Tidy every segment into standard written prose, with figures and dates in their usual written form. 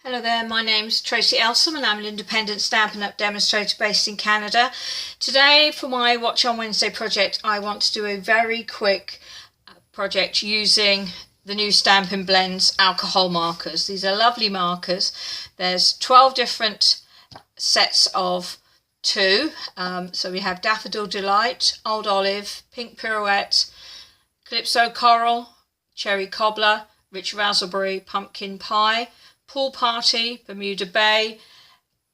Hello there, my name's Tracy Elsom and I'm an independent Stampin' Up! Demonstrator based in Canada. Today for my Watch on Wednesday project I want to do a very quick project using the new Stampin Blends alcohol markers. These are lovely markers. There's 12 different sets of two. So we have Daffodil Delight, Old Olive, Pink Pirouette, Calypso Coral, Cherry Cobbler, Rich Raspberry, Pumpkin Pie, Pool Party, Bermuda Bay,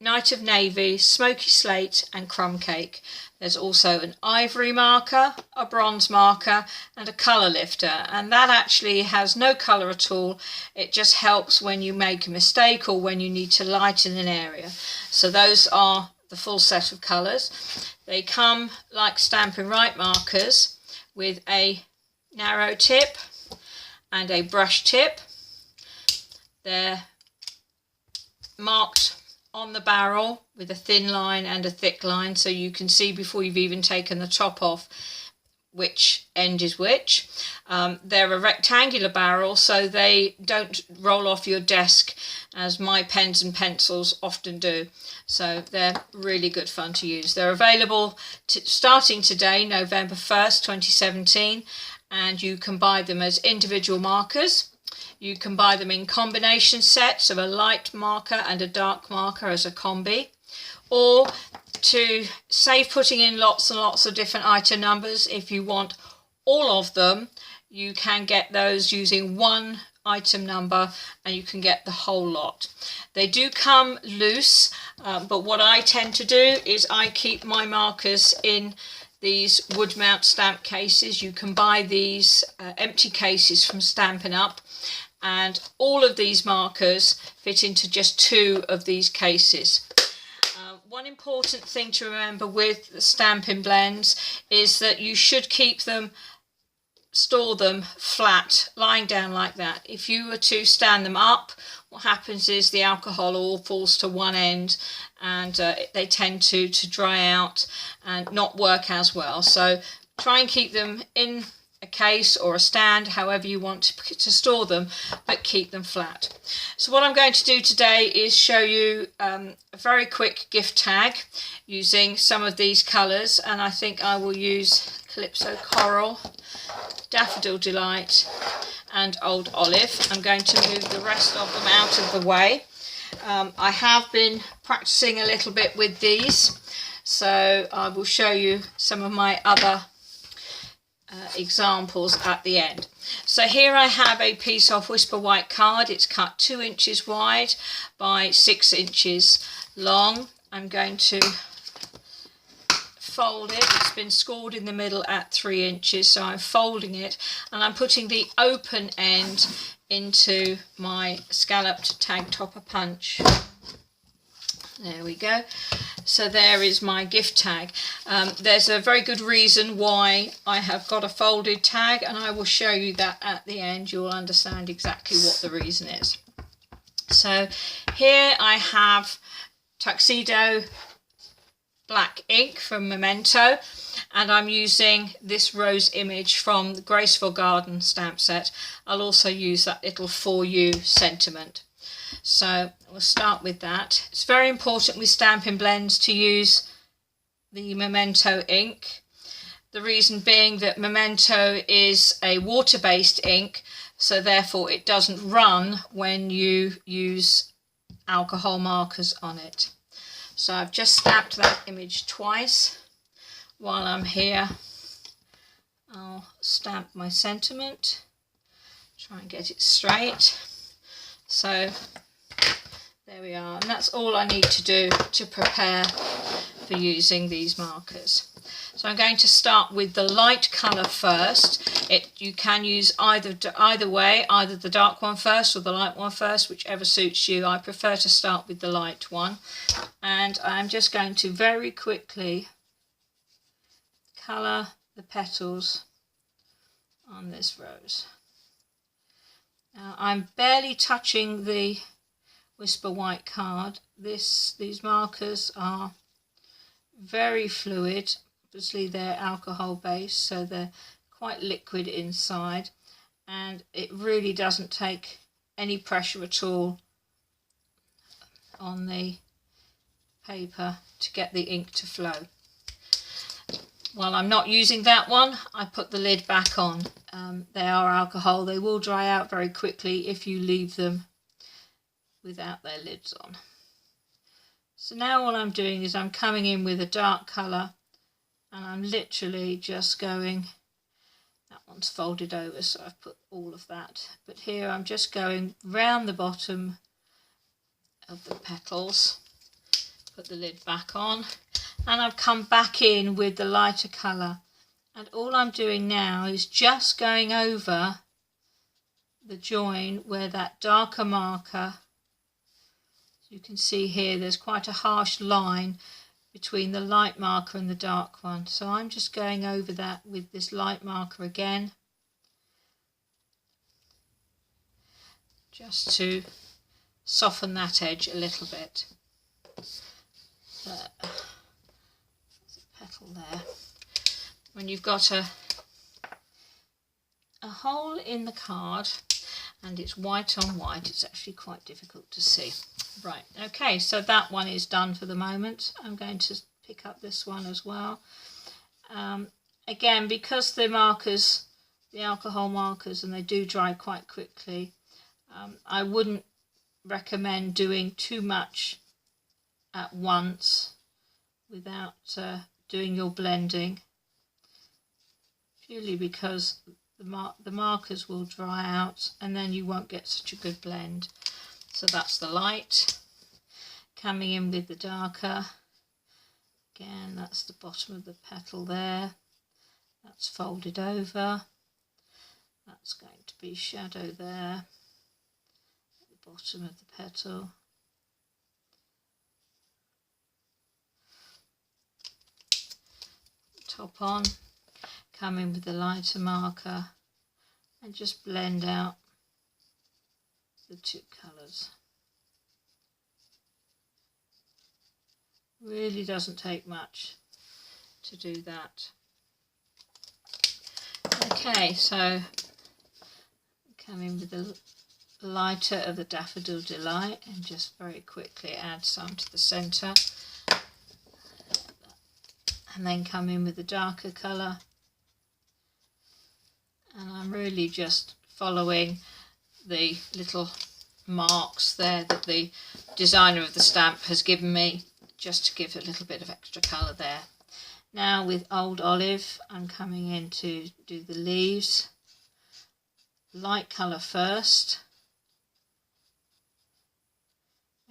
Night of Navy, Smoky Slate and Crumb Cake. There's also an ivory marker, a bronze marker and a colour lifter, and that actually has no colour at all. It just helps when you make a mistake or when you need to lighten an area. So those are the full set of colours. They come like Stampin' Right markers with a narrow tip and a brush tip. They're marked on the barrel with a thin line and a thick line, so you can see before you've even taken the top off which end is which. They're a rectangular barrel, so they don't roll off your desk as my pens and pencils often do. So they're really good fun to use. They're available starting today, November 1st, 2017, and you can buy them as individual markers. You can buy them in combination sets of a light marker and a dark marker as a combi, or to save putting in lots and lots of different item numbers, if you want all of them, you can get those using one item number and you can get the whole lot. They do come loose, but what I tend to do is I keep my markers in these wood mount stamp cases. You can buy these empty cases from Stampin' Up! And all of these markers fit into just two of these cases. One important thing to remember with the Stampin' Blends is that you should store them flat, lying down like that. If you were to stand them up, what happens is the alcohol all falls to one end and they tend to dry out and not work as well. So try and keep them in a case or a stand, however you want to store them, but keep them flat. So what I'm going to do today is show you a very quick gift tag using some of these colours, and I think I will use Calypso Coral, Daffodil Delight and Old Olive. I'm going to move the rest of them out of the way. I have been practicing a little bit with these, so I will show you some of my other examples at the end. So here I have a piece of Whisper White card. It's cut 2 inches wide by 6 inches long. I'm going to fold it. It's been scored in the middle at 3 inches, so I'm folding it and I'm putting the open end into my scalloped tag topper punch. There we go. So there is my gift tag. There's a very good reason why I have got a folded tag, and I will show you that at the end. You'll understand exactly what the reason is. So here I have Tuxedo black ink from Memento, and I'm using this rose image from the Graceful Garden stamp set. I'll also use that little For You sentiment. So we'll start with that. It's very important with Stampin' Blends to use the Memento ink. The reason being that Memento is a water-based ink, so therefore it doesn't run when you use alcohol markers on it. So I've just stamped that image twice. While I'm here, I'll stamp my sentiment, try and get it straight. So there we are, and that's all I need to do to prepare for using these markers. So I'm going to start with the light colour first. You can use either way, either the dark one first or the light one first, whichever suits you. I prefer to start with the light one, and I'm just going to very quickly colour the petals on this rose. Now, I'm barely touching the Whisper White card. These markers are very fluid. Obviously they're alcohol based, so they're quite liquid inside, and it really doesn't take any pressure at all on the paper to get the ink to flow. While I'm not using that one, I put the lid back on. They are alcohol. They will dry out very quickly if you leave them without their lids on. So now all I'm doing is I'm coming in with a dark colour, and I'm literally just going, that one's folded over, so I've put all of that. But here I'm just going round the bottom of the petals, put the lid back on, and I've come back in with the lighter colour. And all I'm doing now is just going over the join where that darker marker, you can see here there's quite a harsh line between the light marker and the dark one. So I'm just going over that with this light marker again, just to soften that edge a little bit. There's a petal there. When you've got a hole in the card and it's white on white, it's actually quite difficult to see. Right, okay, so that one is done for the moment. I'm going to pick up this one as well. Again, because the markers, the alcohol markers, and they do dry quite quickly, I wouldn't recommend doing too much at once without doing your blending, purely because the markers will dry out and then you won't get such a good blend. So that's the light. Coming in with the darker. Again, that's the bottom of the petal there. That's folded over. That's going to be shadow there at the bottom of the petal. Top on. Come in with the lighter marker and just blend out the two colours. Really doesn't take much to do that. Okay, so come in with the lighter of the Daffodil Delight and just very quickly add some to the centre, and then come in with the darker colour, and I'm really just following the little marks there that the designer of the stamp has given me, just to give a little bit of extra colour there. Now with Old Olive, I'm coming in to do the leaves. Light colour first.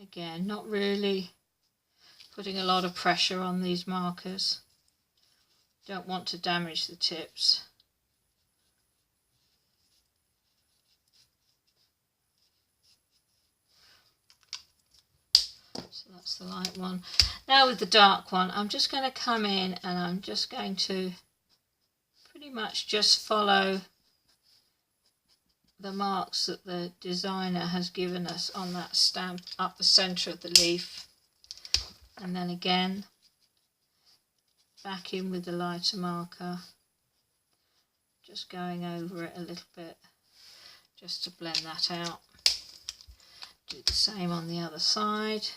Again, not really putting a lot of pressure on these markers. Don't want to damage the tips. So that's the light one. Now with the dark one, I'm just going to come in and I'm just going to pretty much just follow the marks that the designer has given us on that stamp up the centre of the leaf, and then again back in with the lighter marker, just going over it a little bit just to blend that out. Do the same on the other side.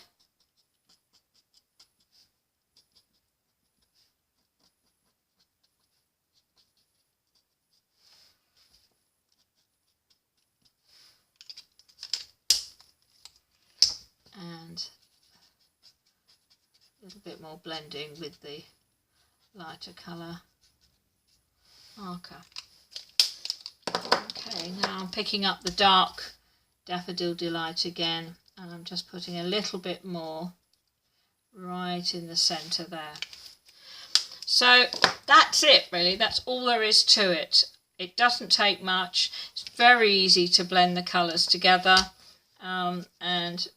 And a little bit more blending with the lighter colour marker. Okay, now I'm picking up the dark Daffodil Delight again, and I'm just putting a little bit more right in the centre there. So that's it really, that's all there is to it. It doesn't take much, it's very easy to blend the colours together, and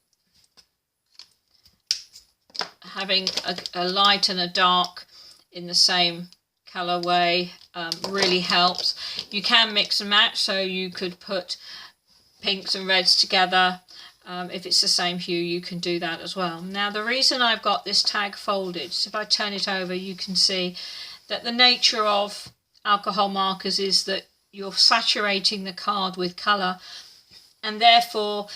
having a light and a dark in the same colourway really helps. You can mix and match, so you could put pinks and reds together. If it's the same hue, you can do that as well. Now the reason I've got this tag folded, so if I turn it over, you can see that the nature of alcohol markers is that you're saturating the card with colour, and therefore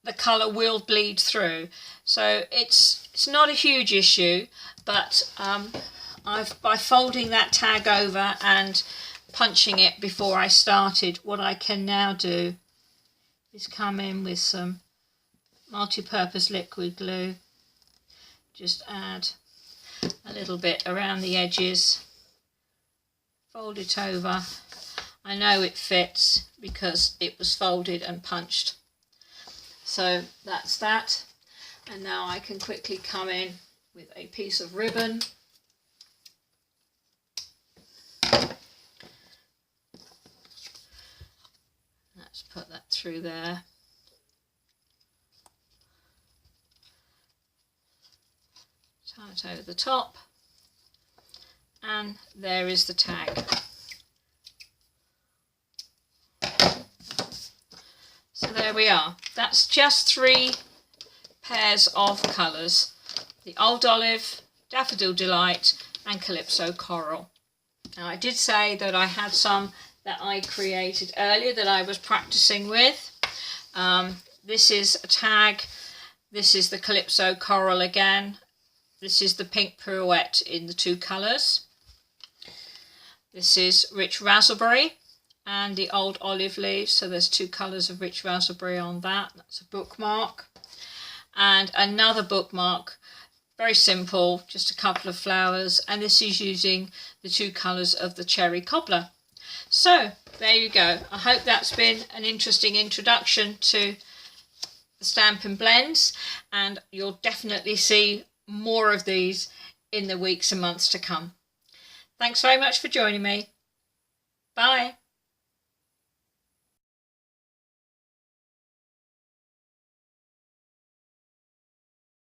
the colour will bleed through. So it's not a huge issue, but by folding that tag over and punching it before I started, what I can now do is come in with some multi-purpose liquid glue, just add a little bit around the edges, fold it over. I know it fits because it was folded and punched. So that's that. And now I can quickly come in with a piece of ribbon. Let's put that through there. Tie it over the top. And there is the tag. So there we are. That's just 3 pairs of colours. The Old Olive, Daffodil Delight and Calypso Coral. Now I did say that I had some that I created earlier that I was practicing with. This is a tag. This is the Calypso Coral again. This is the Pink Pirouette in the 2 colours. This is Rich Raspberry and the Old Olive Leaves. So there's 2 colours of Rich Raspberry on that. That's a bookmark. And another bookmark, very simple, just a couple of flowers. And this is using the 2 colours of the Cherry Cobbler. So there you go. I hope that's been an interesting introduction to the Stampin Blends, and you'll definitely see more of these in the weeks and months to come. Thanks very much for joining me. Bye.